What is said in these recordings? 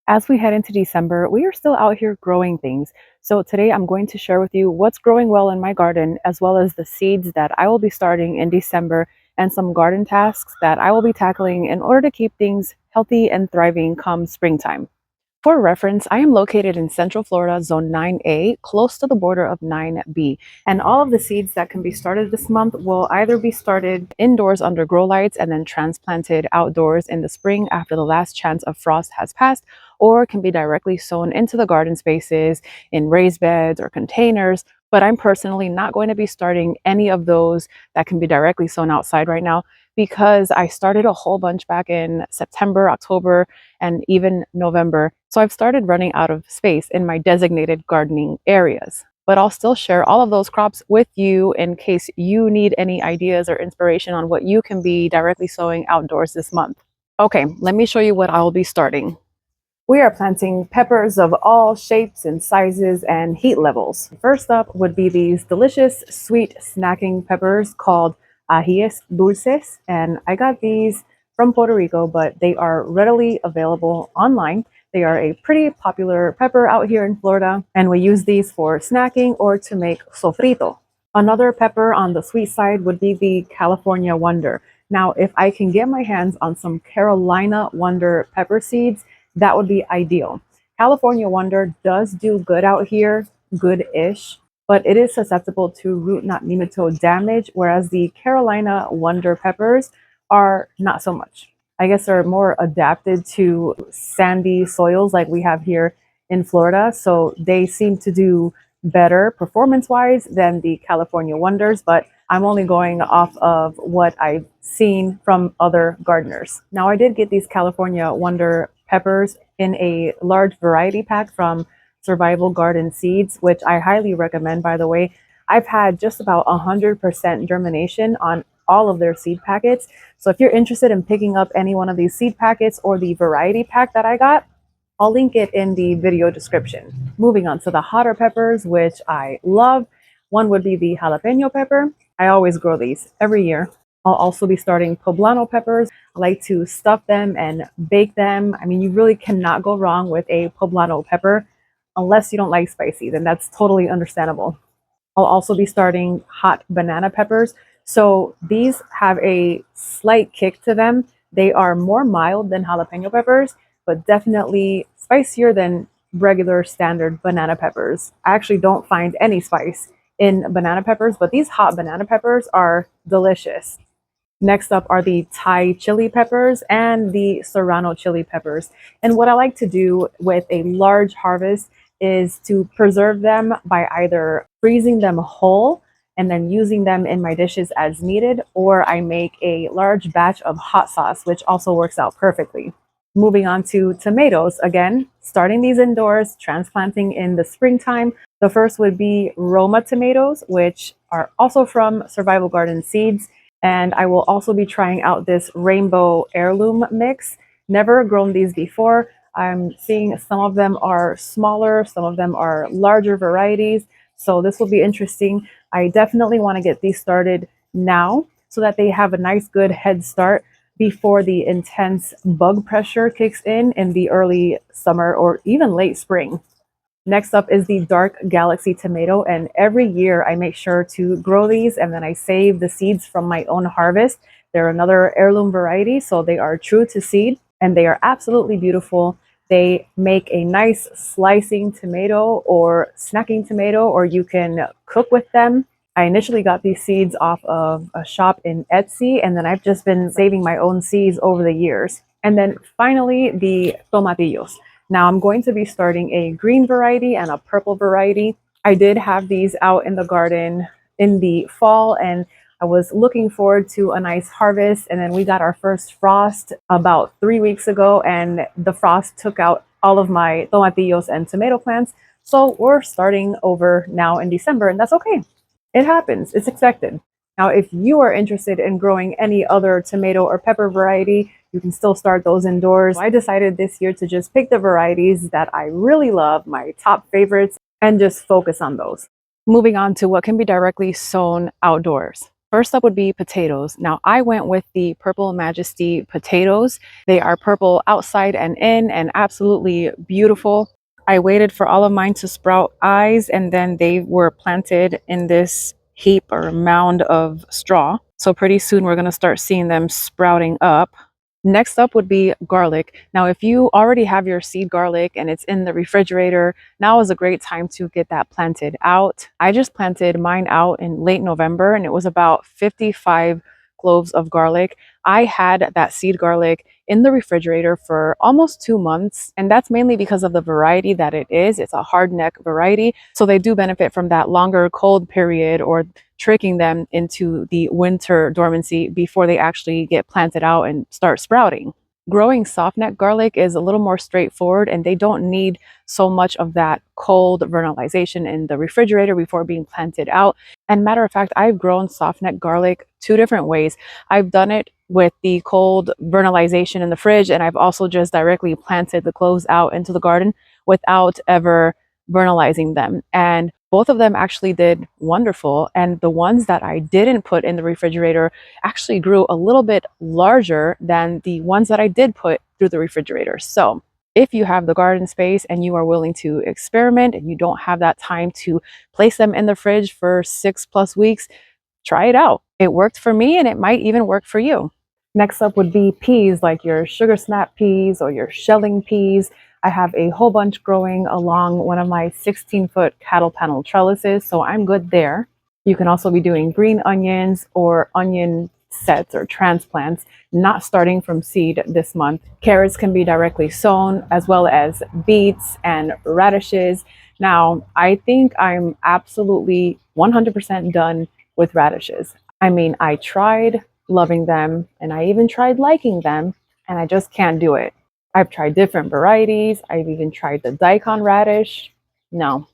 As we head into December, we are still out here growing things. So today I'm going to share with you what's growing well in my garden, as well as the seeds that I will be starting in December and some garden tasks that I will be tackling in order to keep things healthy and thriving come springtime. For reference, I am located in Central Florida, Zone 9A, close to the border of 9B. And all of the seeds that can be started this month will either be started indoors under grow lights and then transplanted outdoors in the spring after the last chance of frost has passed, or can be directly sown into the garden spaces in raised beds or containers. But I'm personally not going to be starting any of those that can be directly sown outside right now because I started a whole bunch back in September, October, and even November. So I've started running out of space in my designated gardening areas. But I'll still share all of those crops with you in case you need any ideas or inspiration on what you can be directly sowing outdoors this month. Okay, let me show you what I'll be starting. We are planting peppers of all shapes and sizes and heat levels. First up would be these delicious sweet snacking peppers called ajíes dulces, and I got these from Puerto Rico, but they are readily available online. They are a pretty popular pepper out here in Florida, and we use these for snacking or to make sofrito. Another pepper on the sweet side would be the California Wonder. Now, if I can get my hands on some Carolina Wonder pepper seeds, that would be ideal. California Wonder does do good out here, good-ish, but it is susceptible to root knot nematode damage, whereas the Carolina Wonder peppers are not so much. I guess they're more adapted to sandy soils like we have here in Florida, so they seem to do better performance-wise than the California Wonders, but I'm only going off of what I've seen from other gardeners. Now, I did get these California Wonder peppers in a large variety pack from Survival Garden Seeds, which I highly recommend, by the way. I've had just about 100% germination on all of their seed packets. So if you're interested in picking up any one of these seed packets or the variety pack that I got, I'll link it in the video description. Moving on to the hotter peppers, which I love. One would be the jalapeno pepper. I always grow these every year. I'll also be starting poblano peppers. I like to stuff them and bake them. I mean, you really cannot go wrong with a poblano pepper unless you don't like spicy, then that's totally understandable. I'll also be starting hot banana peppers. So these have a slight kick to them. They are more mild than jalapeno peppers, but definitely spicier than regular standard banana peppers. I actually don't find any spice in banana peppers, but these hot banana peppers are delicious. Next up are the Thai chili peppers and the Serrano chili peppers. And what I like to do with a large harvest is to preserve them by either freezing them whole and then using them in my dishes as needed, or I make a large batch of hot sauce, which also works out perfectly. Moving on to tomatoes, again, starting these indoors, transplanting in the springtime. The first would be Roma tomatoes, which are also from Survival Garden Seeds. And I will also be trying out this rainbow heirloom mix. Never grown these before. I'm seeing some of them are smaller, some of them are larger varieties. So this will be interesting. I definitely want to get these started now so that they have a nice, good head start before the intense bug pressure kicks in the early summer or even late spring. Next up is the Dark Galaxy tomato, and every year I make sure to grow these and then I save the seeds from my own harvest. They're another heirloom variety, so they are true to seed and they are absolutely beautiful. They make a nice slicing tomato or snacking tomato, or you can cook with them. I initially got these seeds off of a shop in Etsy, and then I've just been saving my own seeds over the years. And then finally, the tomatillos. Now I'm going to be starting a green variety and a purple variety. I did have these out in the garden in the fall, and I was looking forward to a nice harvest. And then we got our first frost about 3 weeks ago, and the frost took out all of my tomatillos and tomato plants. So we're starting over now in December, and that's okay. It happens, it's expected. Now, if you are interested in growing any other tomato or pepper variety, you can still start those indoors. I decided this year to just pick the varieties that I really love, my top favorites, and just focus on those. Moving on to what can be directly sown outdoors. First up would be potatoes. Now, I went with the Purple Majesty potatoes. They are purple outside and in and absolutely beautiful. I waited for all of mine to sprout eyes, and then they were planted in this heap or mound of straw. So pretty soon we're going to start seeing them sprouting up. Next up would be garlic. Now, if you already have your seed garlic and it's in the refrigerator, now is a great time to get that planted out. I just planted mine out in late November and it was about 55 cloves of garlic. I had that seed garlic in the refrigerator for almost 2 months, and that's mainly because of the variety that it is. It's a hard neck variety, so they do benefit from that longer cold period or tricking them into the winter dormancy before they actually get planted out and start sprouting. Growing softneck garlic is a little more straightforward and they don't need so much of that cold vernalization in the refrigerator before being planted out. And matter of fact, I've grown softneck garlic two different ways. I've done it with the cold vernalization in the fridge, and I've also just directly planted the cloves out into the garden without ever vernalizing them. And both of them actually did wonderful. And the ones that I didn't put in the refrigerator actually grew a little bit larger than the ones that I did put through the refrigerator. So if you have the garden space and you are willing to experiment and you don't have that time to place them in the fridge for 6+ weeks, try it out. It worked for me and it might even work for you. Next up would be peas, like your sugar snap peas or your shelling peas. I have a whole bunch growing along one of my 16-foot cattle panel trellises, so I'm good there. You can also be doing green onions or onion sets or transplants, not starting from seed this month. Carrots can be directly sown, as well as beets and radishes. Now, I think I'm absolutely 100% done with radishes. I mean, I tried loving them and I even tried liking them, and I just can't do it. I've tried different varieties. I've even tried the daikon radish. No,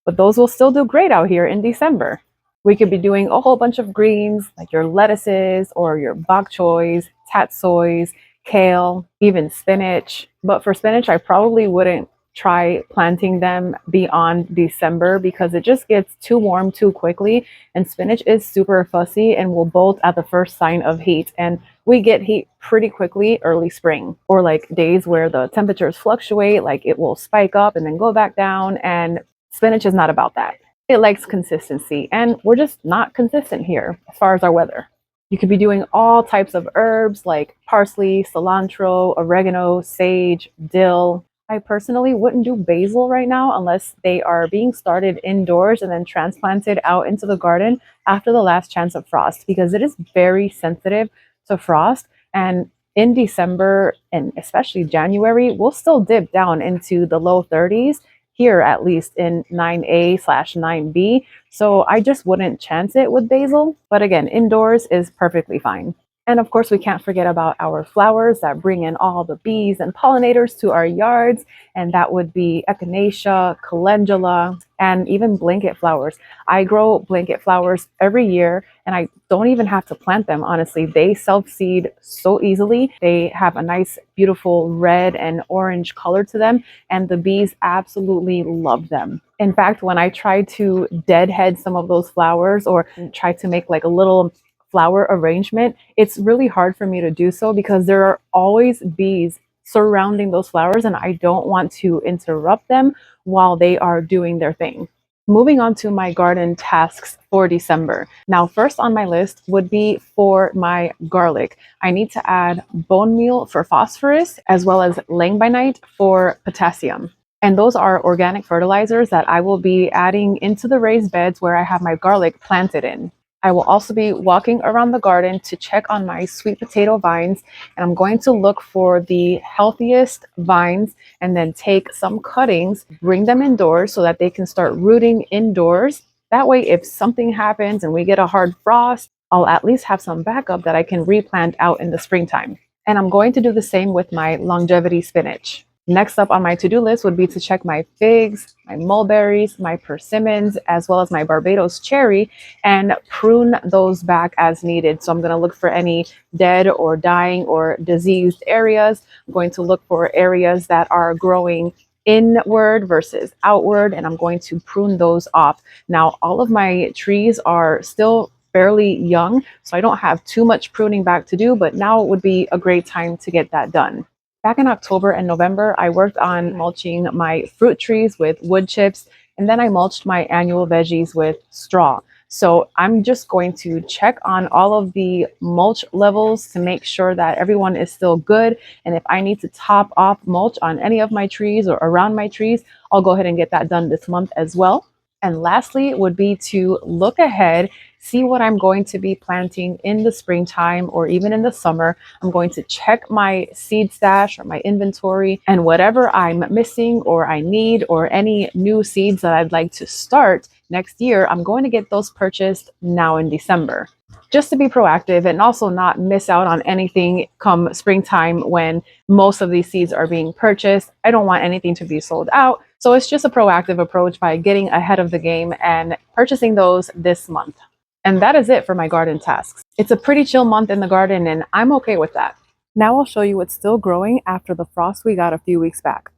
but those will still do great out here in December. We could be doing a whole bunch of greens like your lettuces or your bok choys, tatsoys, kale, even spinach. But for spinach, I probably wouldn't try planting them beyond December because it just gets too warm too quickly. And spinach is super fussy and will bolt at the first sign of heat. And we get heat pretty quickly early spring, or like days where the temperatures fluctuate, like it will spike up and then go back down. And spinach is not about that. It likes consistency, and we're just not consistent here as far as our weather. You could be doing all types of herbs like parsley, cilantro, oregano, sage, dill. I personally wouldn't do basil right now unless they are being started indoors and then transplanted out into the garden after the last chance of frost, because it is very sensitive to frost. And in December and especially January, we'll still dip down into the low 30s here, at least in 9A/9B. So I just wouldn't chance it with basil. But again, indoors is perfectly fine. And of course, we can't forget about our flowers that bring in all the bees and pollinators to our yards. And that would be echinacea, calendula, and even blanket flowers. I grow blanket flowers every year and I don't even have to plant them, honestly. They self-seed so easily. They have a nice, beautiful red and orange color to them, and the bees absolutely love them. In fact, when I try to deadhead some of those flowers or try to make like a little flower arrangement, it's really hard for me to do so because there are always bees surrounding those flowers and I don't want to interrupt them while they are doing their thing. Moving on to my garden tasks for December. Now, first on my list would be for my garlic. I need to add bone meal for phosphorus as well as langbeinite for potassium. And those are organic fertilizers that I will be adding into the raised beds where I have my garlic planted in. I will also be walking around the garden to check on my sweet potato vines, and I'm going to look for the healthiest vines and then take some cuttings, bring them indoors so that they can start rooting indoors. That way, if something happens and we get a hard frost, I'll at least have some backup that I can replant out in the springtime. And I'm going to do the same with my longevity spinach. Next up on my to-do list would be to check my figs, my mulberries, my persimmons, as well as my Barbados cherry, and prune those back as needed. So I'm going to look for any dead or dying or diseased areas. I'm going to look for areas that are growing inward versus outward, and I'm going to prune those off. Now, all of my trees are still fairly young, so I don't have too much pruning back to do, but now would be a great time to get that done. Back in October and November, I worked on mulching my fruit trees with wood chips, and then I mulched my annual veggies with straw. So I'm just going to check on all of the mulch levels to make sure that everyone is still good. And if I need to top off mulch on any of my trees or around my trees, I'll go ahead and get that done this month as well. And lastly would be to look ahead, see what I'm going to be planting in the springtime or even in the summer. I'm going to check my seed stash or my inventory, and whatever I'm missing or I need or any new seeds that I'd like to start next year, I'm going to get those purchased now in December, just to be proactive and also not miss out on anything come springtime when most of these seeds are being purchased. I don't want anything to be sold out. So it's just a proactive approach by getting ahead of the game and purchasing those this month. And that is it for my garden tasks. It's a pretty chill month in the garden and I'm okay with that. Now I'll show you what's still growing after the frost we got a few weeks back.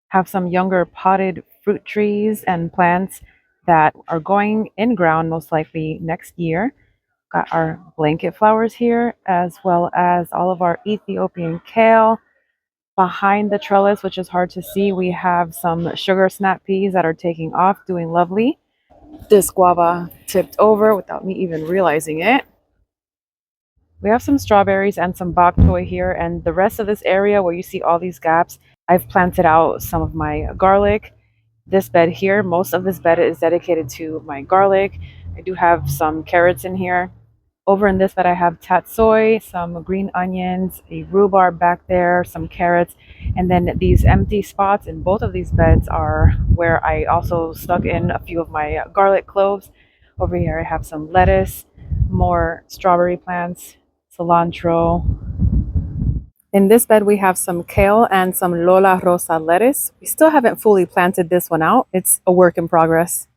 Have some younger potted fruit trees and plants that are going in ground most likely next year. Got our blanket flowers here, as well as all of our Ethiopian kale. Behind the trellis, which is hard to see, we have some sugar snap peas that are taking off, doing lovely. This guava tipped over without me even realizing it. We have some strawberries and some bok choy here, and the rest of this area where you see all these gaps, I've planted out some of my garlic. This bed here, most of this bed is dedicated to my garlic. I do have some carrots in here. Over in this bed, I have tatsoi, some green onions, a rhubarb back there, some carrots, and then these empty spots in both of these beds are where I also stuck in a few of my garlic cloves. Over here, I have some lettuce, more strawberry plants, cilantro. In this bed, we have some kale and some Lola Rosa lettuce. We still haven't fully planted this one out. It's a work in progress.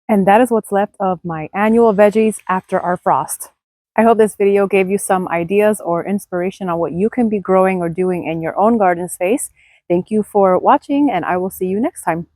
And that is what's left of my annual veggies after our frost. I hope this video gave you some ideas or inspiration on what you can be growing or doing in your own garden space. Thank you for watching, and I will see you next time.